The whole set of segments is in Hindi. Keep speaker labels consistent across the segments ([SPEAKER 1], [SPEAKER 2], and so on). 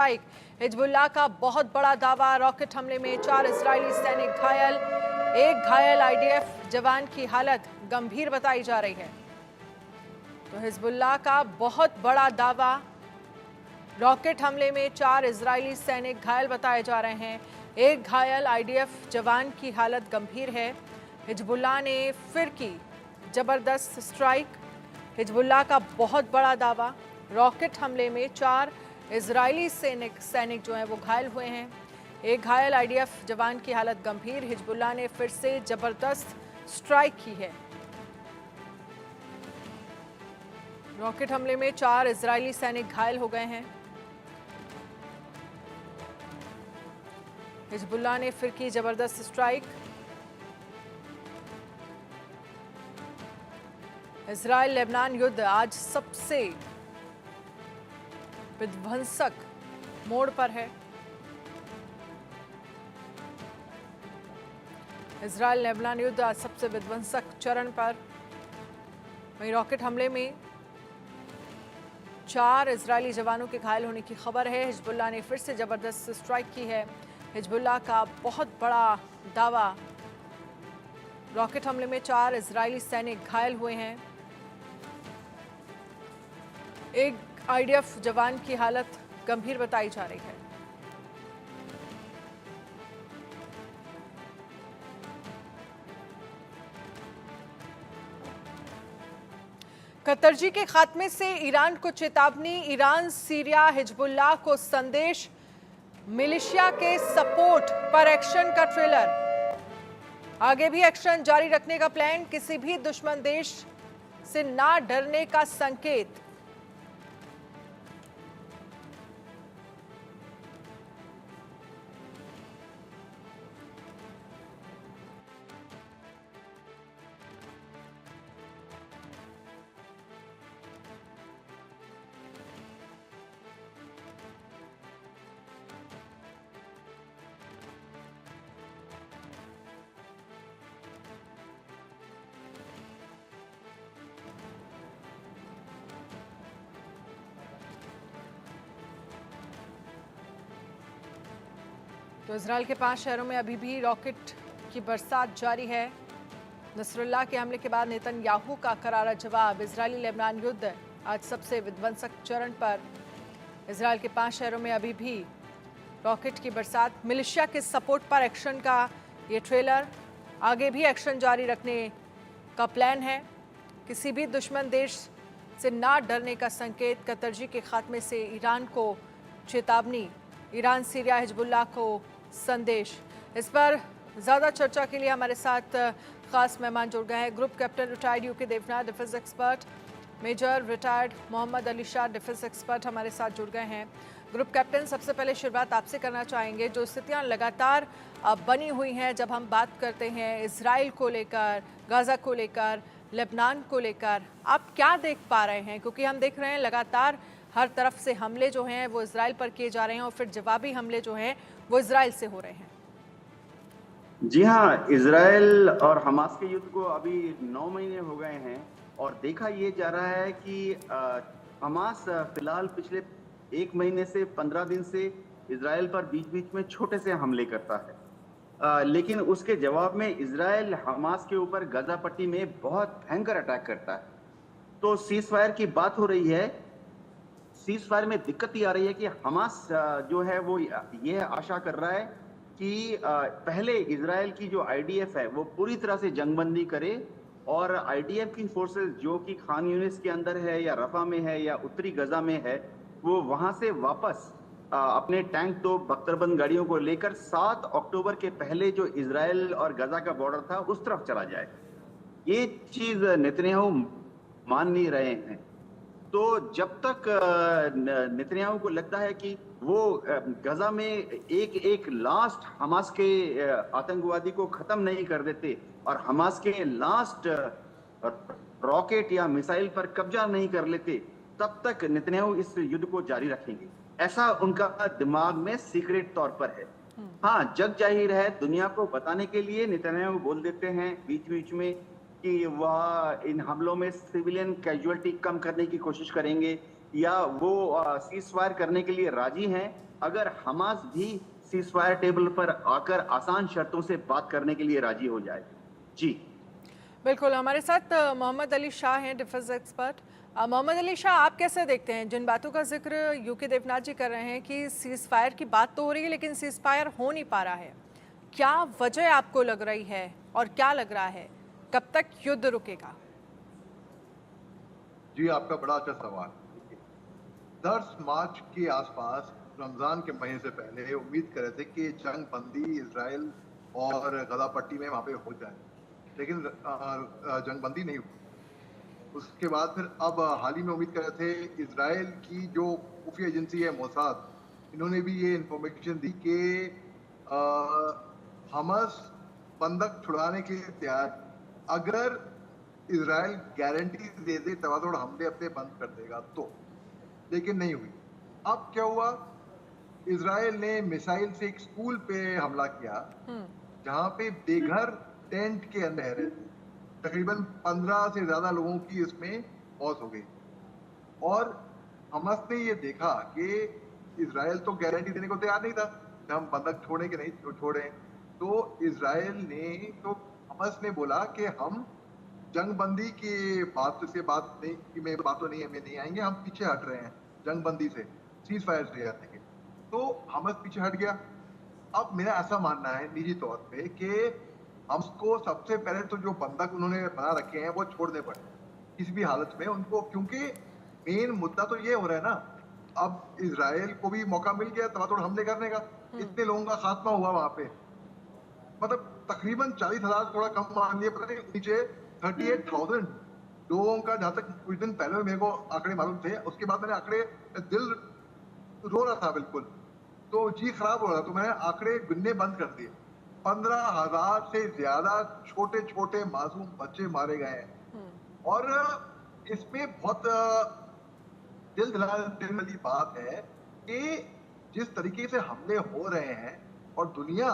[SPEAKER 1] स्ट्राइक। हिजबुल्लाह का बहुत बड़ा दावा, रॉकेट हमले में 4 इजरायली सैनिक घायल, एक घायल आईडीएफ जवान की हालत गंभीर बताई जा रही है। तो हिजबुल्लाह का बहुत बड़ा दावा, रॉकेट हमले में 4 इजरायली सैनिक घायल बताए जा रहे हैं, एक घायल आईडीएफ जवान की हालत गंभीर है। हिजबुल्लाह ने फिर की जबरदस्त स्ट्राइक। हिजबुल्लाह का बहुत बड़ा दावा, रॉकेट हमले में 4 इजरायली सैनिक जो हैं वो घायल हुए हैं, एक घायल आईडीएफ जवान की हालत गंभीर। हिजबुल्लाह ने फिर से जबरदस्त स्ट्राइक की है। रॉकेट हमले में 4 इजरायली सैनिक घायल हो गए हैं। हिजबुल्लाह ने फिर की जबरदस्त स्ट्राइक। इजराइल लेबनान युद्ध आज सबसे विध्वंसक मोड़ पर है। इजराइल लेबनान युद्ध आज सबसे विध्वंसक चरण पर। वहीं रॉकेट हमले में 4 इजरायली जवानों के घायल होने की खबर है। हिजबुल्लाह ने फिर से जबरदस्त स्ट्राइक की है। हिजबुल्लाह का बहुत बड़ा दावा, रॉकेट हमले में 4 इजरायली सैनिक घायल हुए हैं, एक आईडीएफ जवान की हालत गंभीर बताई जा रही है। कतरजी के खात्मे से ईरान को चेतावनी, ईरान सीरिया हिजबुल्लाह को संदेश, मिलिशिया के सपोर्ट पर एक्शन का ट्रेलर। आगे भी एक्शन जारी रखने का प्लान, किसी भी दुश्मन देश से ना डरने का संकेत। तो इजराइल के 5 शहरों में अभी भी रॉकेट की बरसात जारी है। नसरुल्लाह के हमले के बाद नेतन्याहू का करारा जवाब। इजरायली लेबनान युद्ध आज सबसे विध्वंसक चरण पर। इजराइल के 5 शहरों में अभी भी रॉकेट की बरसात, मिलिशिया के सपोर्ट पर एक्शन का ये ट्रेलर। आगे भी एक्शन जारी रखने का प्लान है, किसी भी दुश्मन देश से ना डरने का संकेत। कतरजी के खात्मे से ईरान को चेतावनी, ईरान सीरिया हिजबुल्लाह को संदेश। इस पर ज़्यादा चर्चा के लिए हमारे साथ खास मेहमान जुड़ गए हैं। Group captain retired UK Devnath, defence expert, major retired Mohammed Ali Shah, defence expert हमारे साथ जुड़ गए हैं। ग्रुप कैप्टन, सबसे पहले शुरुआत आपसे करना चाहेंगे। जो स्थितियां लगातार बनी हुई हैं, जब हम बात करते हैं इजराइल को लेकर, गाज़ा को लेकर, लेबनान को लेकर, आप क्या देख पा रहे हैं? क्योंकि हम देख रहे हैं लगातार हर तरफ से हमले जो हैं वो इजराइल पर किए जा रहे हैं और फिर जवाबी हमले जो हैं वो इजराइल से हो रहे हैं।
[SPEAKER 2] जी हाँ, इजराइल और हमास के युद्ध को अभी 9 महीने हो गए हैं और देखा ये जा रहा है कि हमास फिलहाल पिछले 1 महीने से 15 दिन से इजराइल पर बीच बीच में छोटे से हमले करता है, लेकिन उसके जवाब में इजराइल हमास के ऊपर गाजा पट्टी में बहुत भयंकर अटैक करता है। तो सीज फायर की बात हो रही है। सीज फायर में दिक्कत ये आ रही है कि हमास जो है वो ये आशा कर रहा है कि पहले इजराइल की जो आईडीएफ है वो पूरी तरह से जंगबंदी करे और आईडीएफ की फोर्सेस जो कि खान यूनिस के अंदर है या रफा में है या उत्तरी गजा में है, वो वहां से वापस अपने टैंक तो बख्तरबंद गाड़ियों को लेकर 7 अक्टूबर के पहले जो इजराइल और गजा का बॉर्डर था उस तरफ चला जाए। ये चीज नेतन्याहू मान नहीं रहे हैं। तो जब तक नेतन्याहू को लगता है कि वो गजा में एक लास्ट हमास के आतंकवादी को खत्म नहीं कर देते और हमास के लास्ट रॉकेट या मिसाइल पर कब्जा नहीं कर लेते, तब तक नेतन्याहू इस युद्ध को जारी रखेंगे, ऐसा उनका दिमाग में सीक्रेट तौर पर है। हाँ, जग जाहिर है, दुनिया को बताने के लिए नेतन्याहू बोल देते हैं बीच बीच में कि वह इन हमलों में सिविलियन कैजुअलिटी कम करने की कोशिश करेंगे या वो सीज फायर करने के लिए राजी हैं, अगर हमास भी सीज फायर टेबल पर आकर आसान शर्तों से बात करने के लिए राजी हो जाए। जी
[SPEAKER 1] बिल्कुल, हमारे साथ मोहम्मद अली शाह हैं, डिफेंस एक्सपर्ट। मोहम्मद अली शाह, आप कैसे देखते हैं जिन बातों का जिक्र यूके देवनाथ जी कर रहे हैं कि सीज फायर की बात तो हो रही है लेकिन सीज फायर हो नहीं पा रहा है, क्या वजह आपको लग रही है और क्या लग रहा है कब तक युद्ध रुकेगा?
[SPEAKER 3] जी, आपका बड़ा अच्छा सवाल। 10 मार्च के आसपास रमजान के महीने से पहले उम्मीद कर रहे थे कि जंग बंदी इजराइल और गजा पट्टी में वहां पे हो जाए, लेकिन जंग बंदी नहीं हुई। उसके बाद फिर अब हाल ही में उम्मीद कर रहे थे, इजराइल की जो खुफिया एजेंसी है मोसाद, इन्होंने भी ये इंफॉर्मेशन दी कि हमास बंधक छुड़ाने के लिए तैयार, अगर इजराइल गारंटी दे दे तबादुल हमले अपने बंद कर देगा तो। लेकिन नहीं हुई। अब क्या हुआ, इजराइल ने मिसाइल से एक स्कूल पे हमला किया जहां पे बेघर टेंट के अंदर रह रहे थे। तकरीबन 15 से ज्यादा लोगों की इसमें मौत हो गई। और हमास ने ये देखा कि इजराइल तो गारंटी देने को तैयार नहीं था कि हम बंधक छोड़े कि नहीं छोड़े, तो इजराइल ने तो हमास ने बोला कि हम जंग बंदी की बात से बात नहीं कि मैं बातों नहीं हमें नहीं आएंगे, हम पीछे हट रहे हैं जंग बंदी से, सीज फायर से जाने के। तो हमास पीछे हट गया। अब मेरा ऐसा मानना है निजी तौर पे कि हमको सबसे पहले तो जो बंधक उन्होंने बना रखे हैं वो छोड़ने पड़े किसी भी हालत में उनको, क्योंकि मेन मुद्दा तो ये हो रहा है ना, अब इजराइल को भी मौका मिल गया तबादुल हमले करने का। इतने लोगों का खात्मा हुआ वहां पे, मतलब तकरीबन 40,000, थोड़ा कम मान लिए, पता नहीं नीचे 38,000 लोगों का, जहां तक कुछ दिन पहले मेरे को आंकड़े मालूम थे। उसके बाद मैंने आंकड़े, दिल रो रहा था बिल्कुल, तो जी खराब हो रहा, तो मैंने आंकड़े गिनने बंद कर दिए। 15,000 से ज्यादा छोटे छोटे मासूम बच्चे मारे गए हैं। और इसमें बहुत दिल दिलाने वाली बात है कि जिस तरीके से हमले हो रहे हैं और दुनिया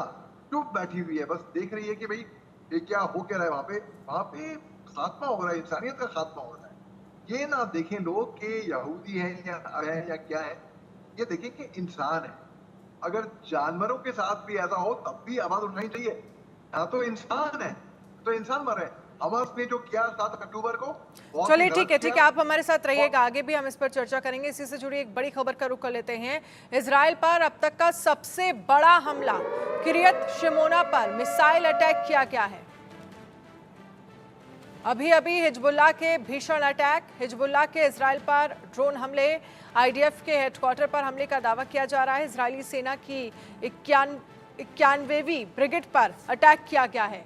[SPEAKER 3] चुप बैठी हुई है, बस देख रही है कि भाई ये क्या हो क्या रहा है। वहां पे खात्मा हो रहा है, इंसानियत का खात्मा हो रहा है। ये ना देखें लोग कि यहूदी हैं या क्या है, ये देखें कि इंसान है। अगर जानवरों के साथ भी ऐसा हो तब भी आवाज उठानी चाहिए। यहाँ तो इंसान है, तो इंसान मर रहे हैं। हमास ने जो किया 7 अक्टूबर को,
[SPEAKER 1] चलिए ठीक है, आप हमारे साथ रहिएगा, आगे भी हम इस पर चर्चा करेंगे। इसी से जुड़ी एक बड़ी खबर का रुख कर लेते हैं। इजराइल पर अब तक का सबसे बड़ा हमला किरियत शिमोना पर मिसाइल अटैक किया गया है। अभी अभी हिजबुल्लाह के भीषण अटैक, हिजबुल्लाह के इजराइल पर ड्रोन हमले, आईडीएफ के हेडक्वार्टर पर हमले का दावा किया जा रहा है। इजरायली सेना की 91वीं ब्रिगेड पर अटैक किया गया है।